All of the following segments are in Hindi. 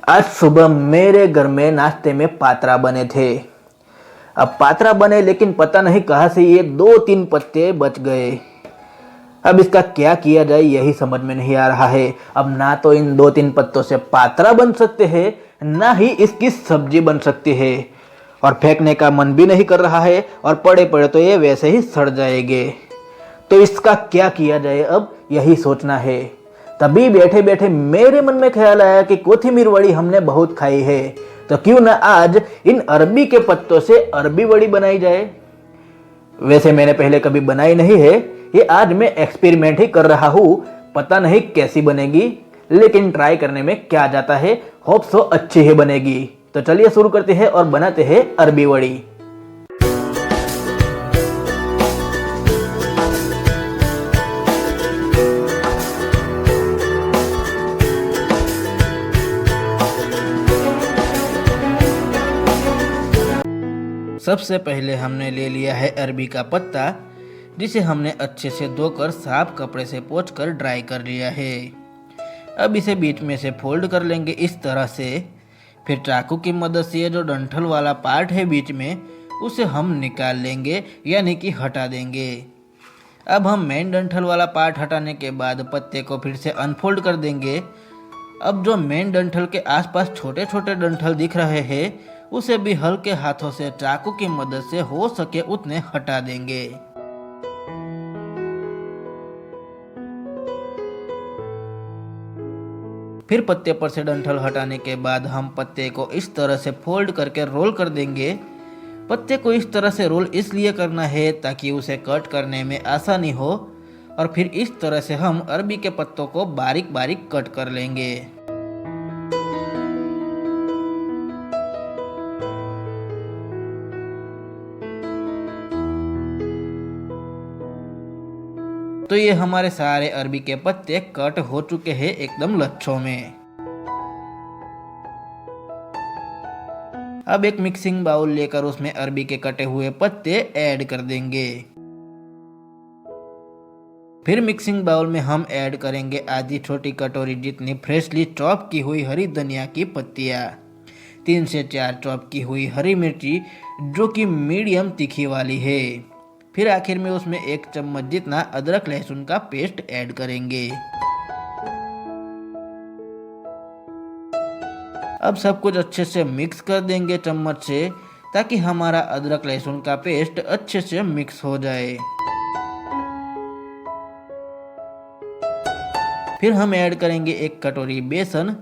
आज सुबह मेरे घर में नाश्ते में पात्रा बने थे। अब पात्रा बने लेकिन पता नहीं कहाँ से ये 2-3 पत्ते बच गए। अब इसका क्या किया जाए यही समझ में नहीं आ रहा है। अब ना तो इन 2-3 पत्तों से पात्रा बन सकते हैं, ना ही इसकी सब्जी बन सकती है। और फेंकने का मन भी नहीं कर रहा है, और पड़े पड़े तो ये वैसे ही सड़ जाएंगे। तो इसका क्या किया जाए, अब यही सोचना है। तभी बैठे बैठे मेरे मन में ख्याल आया कि कोथिमीर वड़ी हमने बहुत खाई है, तो क्यों ना आज इन अरबी के पत्तों से अरबी वड़ी बनाई जाए। वैसे मैंने पहले कभी बनाई नहीं है, ये आज मैं एक्सपेरिमेंट ही कर रहा हूँ। पता नहीं कैसी बनेगी, लेकिन ट्राई करने में क्या जाता है। होप सो अच्छी ही बनेगी। तो चलिए शुरू करते हैं और बनाते हैं अरबी वड़ी। सबसे पहले हमने ले लिया है अरबी का पत्ता, जिसे हमने अच्छे से धोकर साफ कपड़े से पोंछकर ड्राई कर लिया है। अब इसे बीच में से फोल्ड कर लेंगे इस तरह से। फिर चाकू की मदद से ये जो डंठल वाला पार्ट है बीच में, उसे हम निकाल लेंगे, यानी कि हटा देंगे। अब हम मेन डंठल वाला पार्ट हटाने के बाद पत्ते को फिर से अनफोल्ड कर देंगे। अब जो मेन डंठल के आसपास छोटे छोटे डंठल दिख रहे हैं, उसे भी हल्के हाथों से चाकू की मदद से हो सके उतने हटा देंगे। फिर पत्ते पर से डंठल हटाने के बाद हम पत्ते को इस तरह से फोल्ड करके रोल कर देंगे। पत्ते को इस तरह से रोल इसलिए करना है ताकि उसे कट करने में आसानी हो। और फिर इस तरह से हम अरबी के पत्तों को बारीक बारीक कट कर लेंगे। तो ये हमारे सारे अरबी के पत्ते कट हो चुके हैं एकदम लच्छों में। अब एक मिक्सिंग बाउल लेकर उसमें अरबी के कटे हुए पत्ते ऐड कर देंगे। फिर मिक्सिंग बाउल में हम ऐड करेंगे आधी छोटी कटोरी जितनी फ्रेशली चॉप की हुई हरी धनिया की पत्तियां, 3 से 4 चॉप की हुई हरी मिर्ची जो कि मीडियम तीखी वाली है। फिर आखिर में उसमें 1 चम्मच जितना अदरक लहसुन का पेस्ट ऐड करेंगे। अब सब कुछ अच्छे से मिक्स कर देंगे चम्मच से, ताकि हमारा अदरक लहसुन का पेस्ट अच्छे से मिक्स हो जाए। फिर हम ऐड करेंगे 1 कटोरी बेसन।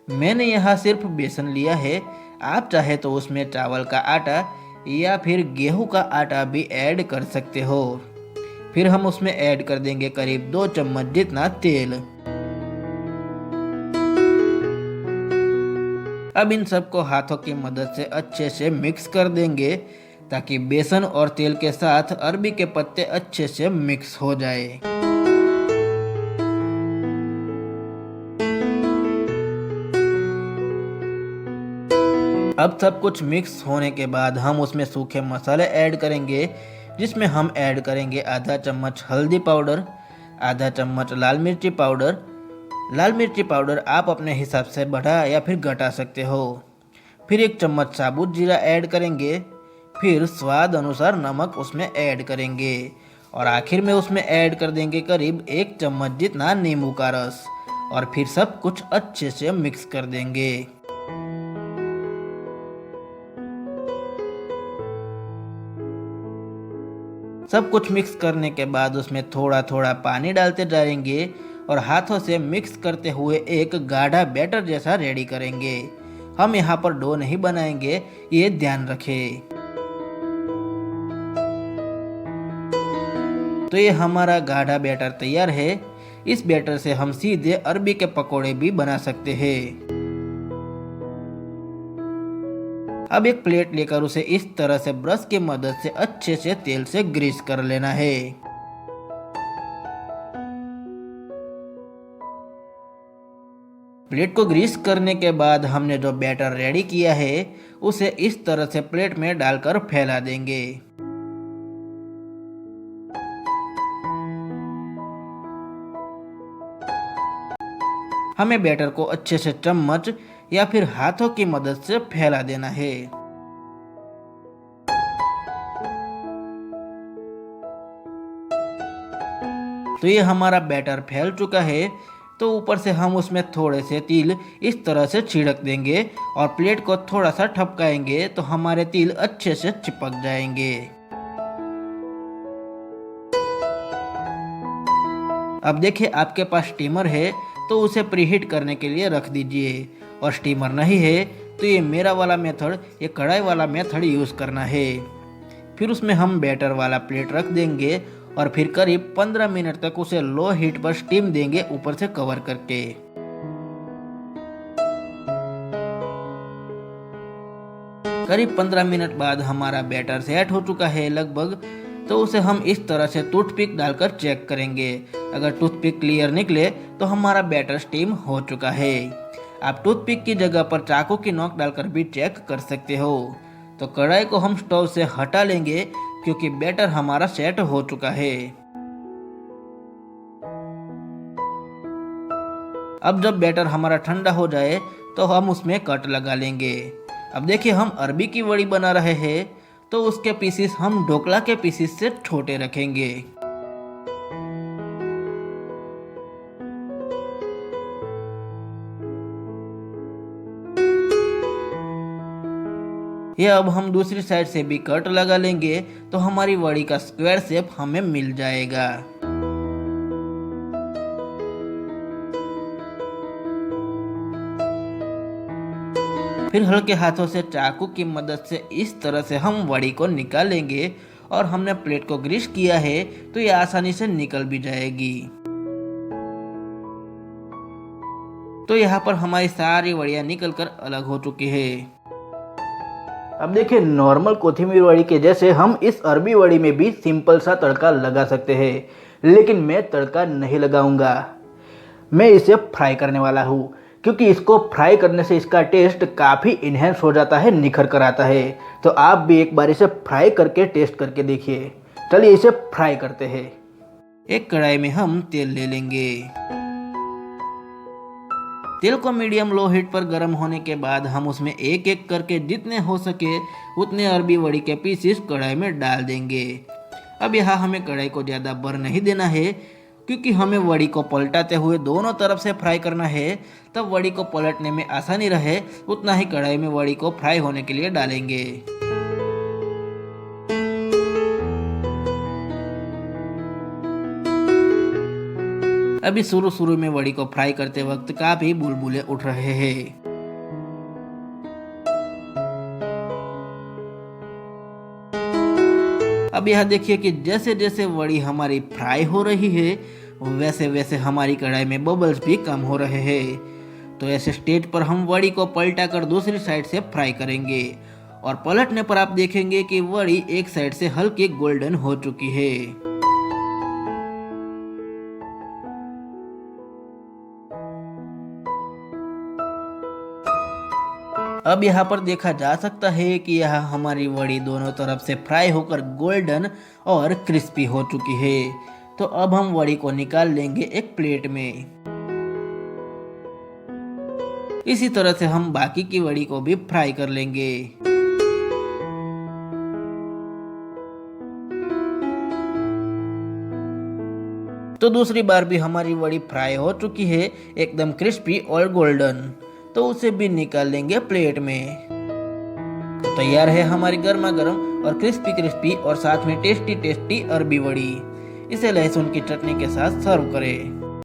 मैंने यहाँ सिर्फ बेसन लिया है, आप चाहे तो उसमें चावल का आटा या फिर गेहूं का आटा भी ऐड कर सकते हो। फिर हम उसमें ऐड कर देंगे करीब 2 चम्मच जितना तेल। अब इन सबको हाथों की मदद से अच्छे से मिक्स कर देंगे, ताकि बेसन और तेल के साथ अरबी के पत्ते अच्छे से मिक्स हो जाए। अब सब कुछ मिक्स होने के बाद हम उसमें सूखे मसाले ऐड करेंगे, जिसमें हम ऐड करेंगे आधा चम्मच हल्दी पाउडर, आधा चम्मच लाल मिर्ची पाउडर। लाल मिर्ची पाउडर आप अपने हिसाब से बढ़ा या फिर घटा सकते हो। फिर 1 चम्मच साबुत जीरा ऐड करेंगे। फिर स्वाद अनुसार नमक उसमें ऐड करेंगे। और आखिर में उसमें ऐड कर देंगे करीब 1 चम्मच जितना नींबू का रस। और फिर सब कुछ अच्छे से मिक्स कर देंगे। सब कुछ मिक्स करने के बाद उसमें थोड़ा थोड़ा पानी डालते जाएंगे और हाथों से मिक्स करते हुए एक गाढ़ा बैटर जैसा रेडी करेंगे। हम यहाँ पर डो नहीं बनाएंगे, ये ध्यान रखें। तो ये हमारा गाढ़ा बैटर तैयार है। इस बैटर से हम सीधे अरबी के पकोड़े भी बना सकते हैं। अब एक प्लेट लेकर उसे इस तरह से ब्रश की मदद से अच्छे से तेल से ग्रीस कर लेना है। प्लेट को ग्रीस करने के बाद हमने जो बैटर रेडी किया है, उसे इस तरह से प्लेट में डालकर फैला देंगे। हमें बैटर को अच्छे से चम्मच या फिर हाथों की मदद से फैला देना है। तो ये हमारा बैटर फैल चुका है। तो ऊपर से हम उसमें थोड़े से तिल इस तरह से छिड़क देंगे और प्लेट को थोड़ा सा ठपकाएंगे तो हमारे तिल अच्छे से चिपक जाएंगे। अब देखिए आपके पास स्टीमर है तो उसे प्रीहीट करने के लिए रख दीजिए, और स्टीमर नहीं है तो ये मेरा वाला मेथड, ये कढ़ाई वाला मेथड यूज़ करना है। फिर उसमें हम बैटर वाला प्लेट रख देंगे और फिर करीब 15 मिनट तक उसे लो हीट पर स्टीम देंगे ऊपर से कवर करके। करीब 15 मिनट बाद हमारा बैटर सेट हो चुका है लगभग। तो उसे हम इस तरह से टूथपिक डालकर चेक करेंगे। अगर टूथपिक क्लियर निकले तो हमारा बैटर स्टीम हो चुका है। आप टूथपिक की जगह पर चाकू की नोक डालकर भी चेक कर सकते हो। तो कढ़ाई को हम स्टोव से हटा लेंगे क्योंकि बैटर हमारा सेट हो चुका है। अब जब बैटर हमारा ठंडा हो जाए तो हम उसमें कट लगा लेंगे। अब देखिए हम अरबी की वड़ी बना रहे हैं तो उसके पीसेस हम ढोकला के पीसेस से छोटे रखेंगे। ये अब हम दूसरी साइड से भी कट लगा लेंगे तो हमारी वड़ी का स्क्वायर शेप हमें मिल जाएगा। फिर हल्के हाथों से चाकू की मदद से इस तरह से हम वड़ी को निकालेंगे, और हमने प्लेट को ग्रीस किया है तो ये आसानी से निकल भी जाएगी। तो यहाँ पर हमारी सारी वड़ियाँ निकलकर अलग हो चुकी है। अब देखिए नॉर्मल कोथिमीर वड़ी के जैसे हम इस अरबी वड़ी में भी सिंपल सा तड़का लगा सकते हैं, लेकिन मैं तड़का नहीं लगाऊंगा। मैं इसे फ्राई करने वाला हूँ, क्योंकि इसको फ्राई करने से इसका टेस्ट काफ़ी इन्हेंस हो जाता है, निखर कर आता है। तो आप भी एक बार इसे फ्राई करके टेस्ट करके देखिए। चलिए इसे फ्राई करते हैं। एक कढ़ाई में हम तेल ले लेंगे। तेल को मीडियम लो हीट पर गर्म होने के बाद हम उसमें एक एक करके जितने हो सके उतने अरबी वड़ी के पीसेस कढ़ाई में डाल देंगे। अब यहाँ हमें कढ़ाई को ज़्यादा बर्न नहीं देना है, क्योंकि हमें वड़ी को पलटाते हुए दोनों तरफ से फ्राई करना है। तब वड़ी को पलटने में आसानी रहे उतना ही कढ़ाई में वड़ी को फ्राई होने के लिए डालेंगे। अभी शुरू में वड़ी को फ्राई करते वक्त काफी बुलबुले उठ रहे हैं। अब यह देखिए कि जैसे जैसे वड़ी हमारी फ्राई हो रही है वैसे वैसे हमारी कढ़ाई में बबल्स भी कम हो रहे हैं। तो ऐसे स्टेज पर हम वड़ी को पलटा कर दूसरी साइड से फ्राई करेंगे, और पलटने पर आप देखेंगे कि वड़ी एक साइड से हल्की गोल्डन हो चुकी है। अब यहाँ पर देखा जा सकता है कि यह हमारी वड़ी दोनों तरफ से फ्राई होकर गोल्डन और क्रिस्पी हो चुकी है। तो अब हम वड़ी को निकाल लेंगे एक प्लेट में। इसी तरह से हम बाकी की वड़ी को भी फ्राई कर लेंगे। तो दूसरी बार भी हमारी वड़ी फ्राई हो चुकी है, एकदम क्रिस्पी और गोल्डन। तो उसे भी निकाल लेंगे प्लेट में। तो तैयार है हमारी गर्मा गर्म और क्रिस्पी और साथ में टेस्टी अरबी वड़ी। इसे लहसुन की चटनी के साथ सर्व करें।